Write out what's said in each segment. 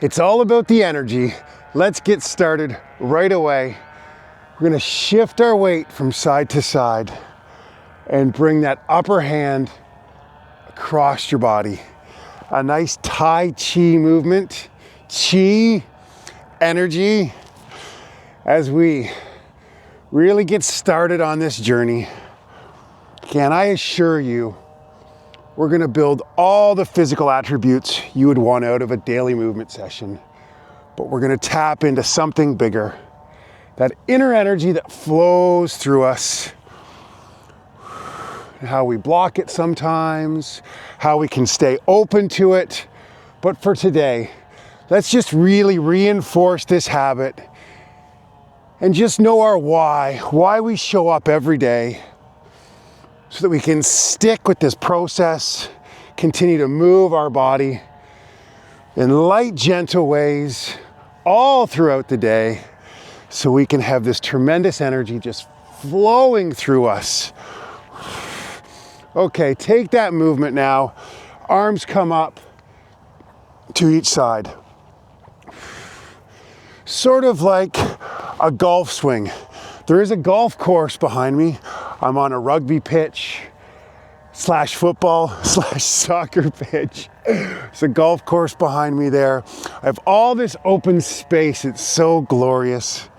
It's all about the energy. Let's get started right away. We're gonna shift our weight from side to side and bring that upper hand across your body. A nice Tai Chi movement. Chi, energy, as we really get started on this journey. Can I assure you, we're gonna build all the physical attributes you would want out of a daily movement session, but we're gonna tap into something bigger, that inner energy that flows through us, how we block it sometimes, how we can stay open to it. But for today, let's just really reinforce this habit and just know our why we show up every day, so that we can stick with this process, continue to move our body in light, gentle ways all throughout the day, so we can have this tremendous energy just flowing through us. Okay, take that movement now. Arms come up to each side. Sort of like a golf swing. There is a golf course behind me. I'm on a rugby pitch / football / soccer pitch. There's a golf course behind me there. I have all this open space. It's so glorious.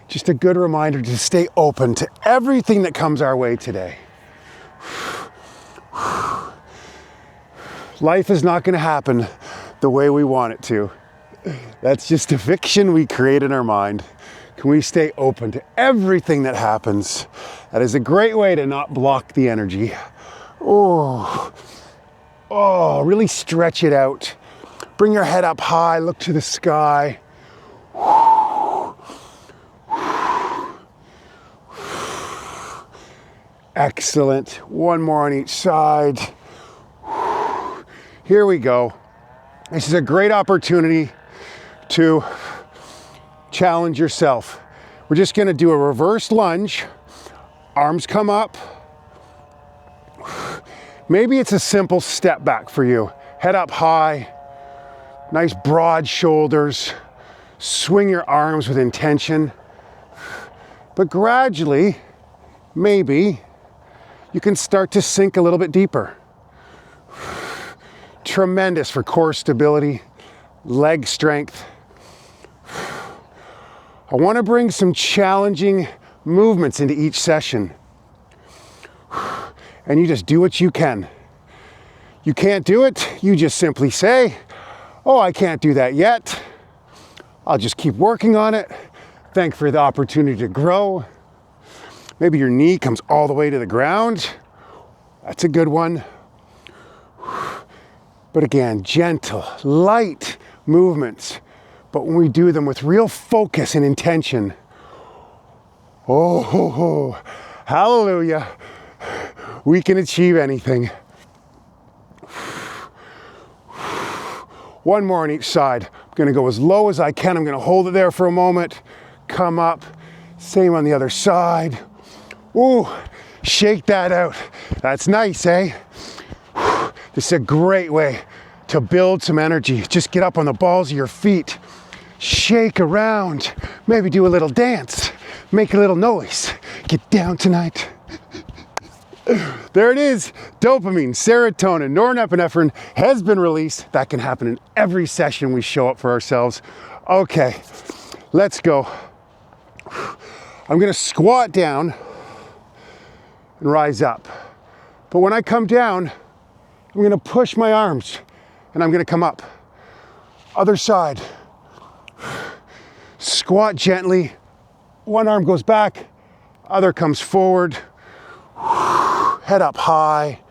Just a good reminder to stay open to everything that comes our way today. Life is not going to happen the way we want it to. That's just a fiction we create in our mind. Can we stay open to everything that happens? That is a great way to not block the energy. Oh, really stretch it out. Bring your head up high, look to the sky. Excellent. One more on each side. Here we go. This is a great opportunity to challenge yourself. We're just going to do a reverse lunge. Arms come up. Maybe it's a simple step back for you. Head up high. Nice broad shoulders. Swing your arms with intention. But gradually, maybe, you can start to sink a little bit deeper. Tremendous for core stability, leg strength. I want to bring some challenging movements into each session. And you just do what you can. You can't do it, you just simply say, oh, I can't do that yet. I'll just keep working on it. Thank you for the opportunity to grow. Maybe your knee comes all the way to the ground. That's a good one. But again, gentle, light movements. But when we do them with real focus and intention, oh, hallelujah, we can achieve anything. One more on each side. I'm gonna go as low as I can. I'm gonna hold it there for a moment. Come up. Same on the other side. Ooh, shake that out. That's nice, eh? This is a great way to build some energy. Just get up on the balls of your feet. Shake around. Maybe do a little dance. Make a little noise. Get down tonight. There it is. Dopamine, serotonin, norepinephrine has been released. That can happen in every session we show up for ourselves. Okay, let's go. I'm gonna squat down and rise up. But when I come down, I'm gonna push my arms and I'm gonna come up. Other side. Squat gently. One arm goes back, other comes forward. Head up high.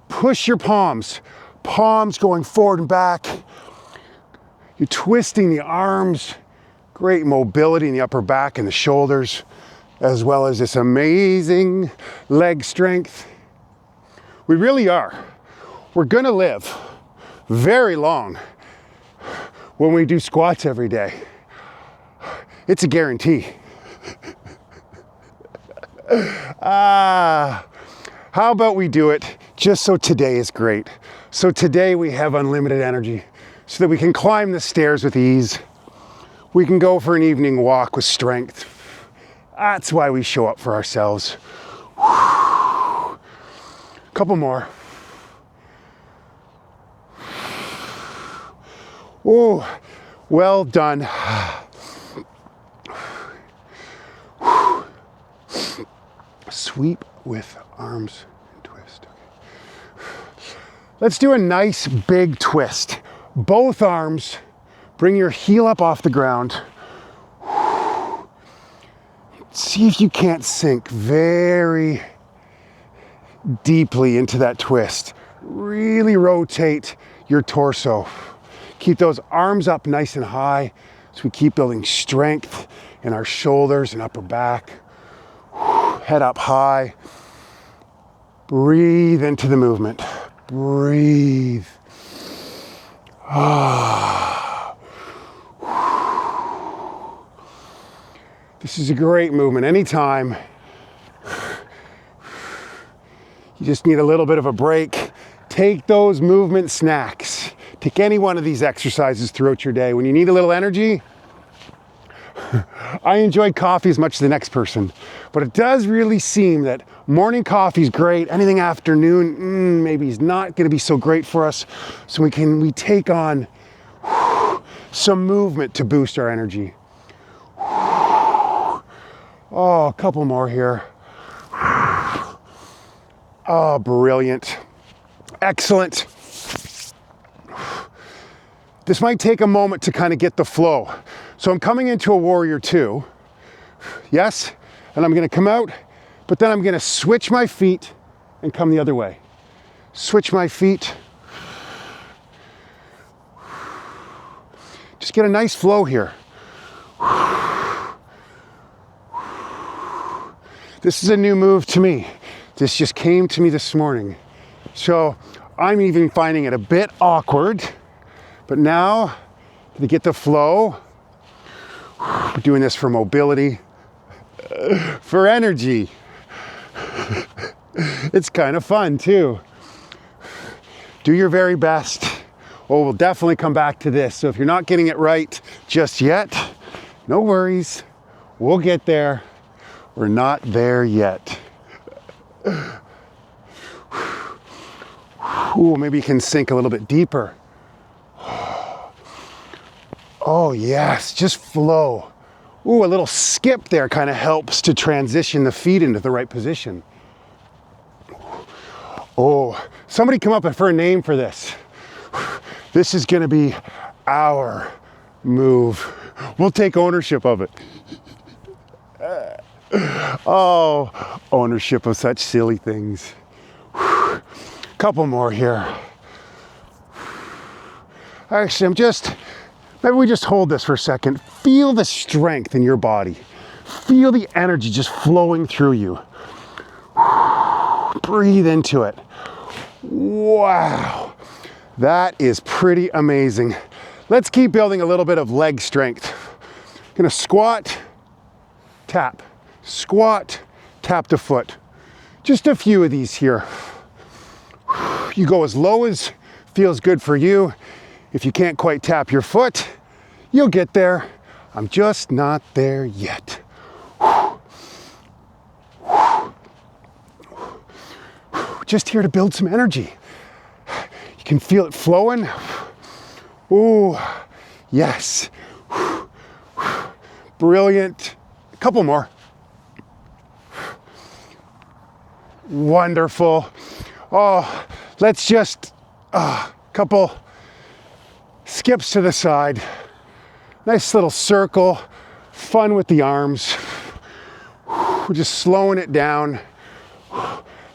Push your palms. Palms going forward and back. You're twisting the arms. Great mobility in the upper back and the shoulders, as well as this amazing leg strength. We really are. We're gonna live very long when we do squats every day. It's a guarantee. How about we do it just so today is great. So today we have unlimited energy so that we can climb the stairs with ease. We can go for an evening walk with strength. That's why we show up for ourselves. Couple more. Oh, well done. Sweep with arms and twist. Let's do a nice big twist. Both arms, bring your heel up off the ground. See if you can't sink very deeply into that twist. Really rotate your torso. Keep those arms up nice and high so we keep building strength in our shoulders and upper back. Head up high. Breathe into the movement. Breathe. This is a great movement. Anytime you just need a little bit of a break, take those movement snacks. Take any one of these exercises throughout your day. When you need a little energy, I enjoy coffee as much as the next person, but it does really seem that morning coffee is great. Anything afternoon, maybe is not going to be so great for us. So we take on some movement to boost our energy. Oh, a couple more here. Oh, brilliant. Excellent. This might take a moment to kind of get the flow. So I'm coming into a warrior two. Yes, and I'm gonna come out, but then I'm gonna switch my feet and come the other way. Switch my feet. Just get a nice flow here. This is a new move to me. This just came to me this morning. So I'm even finding it a bit awkward, but now to get the flow, we're doing this for mobility, for energy. It's kind of fun too. Do your very best. Oh, we'll definitely come back to this. So if you're not getting it right just yet, no worries. We'll get there. We're not there yet. Ooh, maybe you can sink a little bit deeper. Oh yes, just flow. Ooh, a little skip there kind of helps to transition the feet into the right position. Oh, somebody come up for a name for this. This is gonna be our move. We'll take ownership of it. Oh, ownership of such silly things. Couple more here. Actually, maybe we just hold this for a second. Feel the strength in your body. Feel the energy just flowing through you. Breathe into it. Wow, that is pretty amazing. Let's keep building a little bit of leg strength. Gonna squat, tap. Squat, tap the foot. Just a few of these here. You go as low as feels good for you. If you can't quite tap your foot, you'll get there. I'm just not there yet. Just here to build some energy. You can feel it flowing. Ooh, yes. Brilliant. A couple more. Wonderful. Oh, let's just, couple skips to the side. Nice little circle. Fun with the arms. We're just slowing it down.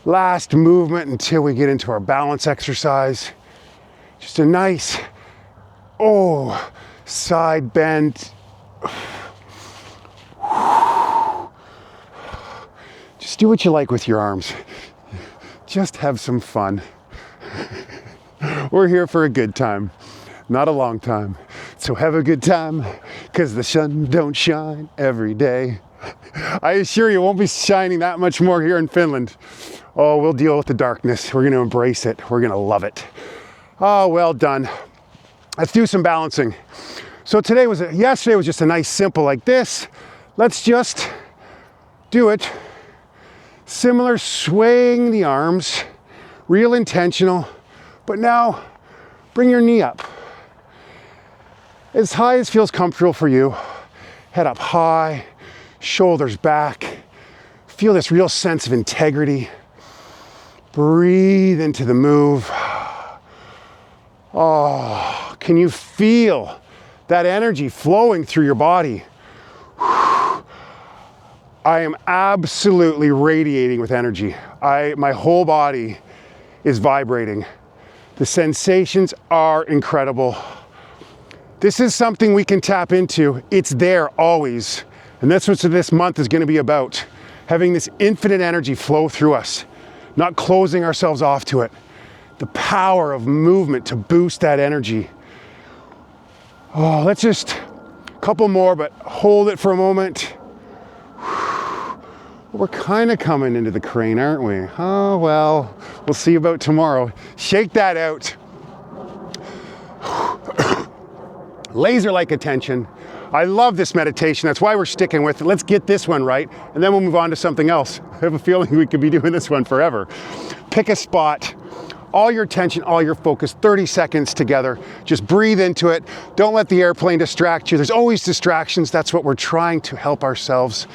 Last movement until we get into our balance exercise. Just a nice, side bend. Just do what you like with your arms. Just have some fun. We're here for a good time, not a long time. So have a good time, because the sun don't shine every day. I assure you, it won't be shining that much more here in Finland. Oh, we'll deal with the darkness. We're going to embrace it. We're going to love it. Oh, well done. Let's do some balancing. So yesterday was just a nice simple like this. Let's just do it. Similar, swaying the arms, real intentional. But now bring your knee up as high as feels comfortable for you. Head up high, shoulders back. Feel this real sense of integrity. Breathe into the move. Oh, can you feel that energy flowing through your body? I am absolutely radiating with energy. My whole body is vibrating. The sensations are incredible. This is something we can tap into. It's there always. And that's what this month is going to be about. Having this infinite energy flow through us, not closing ourselves off to it. The power of movement to boost that energy. Oh, let's just a couple more, but hold it for a moment. We're kind of coming into the crane, aren't we? Oh, well, we'll see about tomorrow. Shake that out. Laser-like attention. I love this meditation. That's why we're sticking with it. Let's get this one right, and then we'll move on to something else. I have a feeling we could be doing this one forever. Pick a spot. All your attention, all your focus, 30 seconds together. Just breathe into it. Don't let the airplane distract you. There's always distractions. That's what we're trying to help ourselves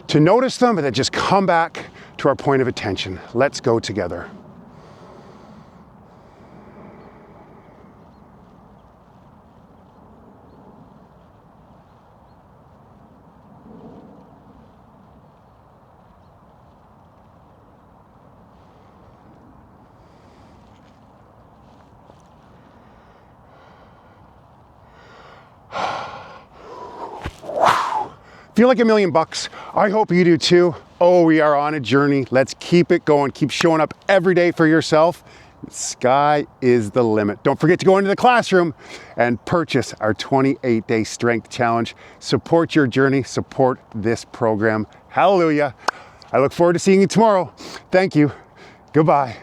to notice them, and then just come back to our point of attention. Let's go together. Feel like $1,000,000. I hope you do too. Oh, we are on a journey. Let's keep it going. Keep showing up every day for yourself. Sky is the limit. Don't forget to go into the classroom and purchase our 28-day strength challenge. Support your journey. Support this program. Hallelujah. I look forward to seeing you tomorrow. Thank you. Goodbye.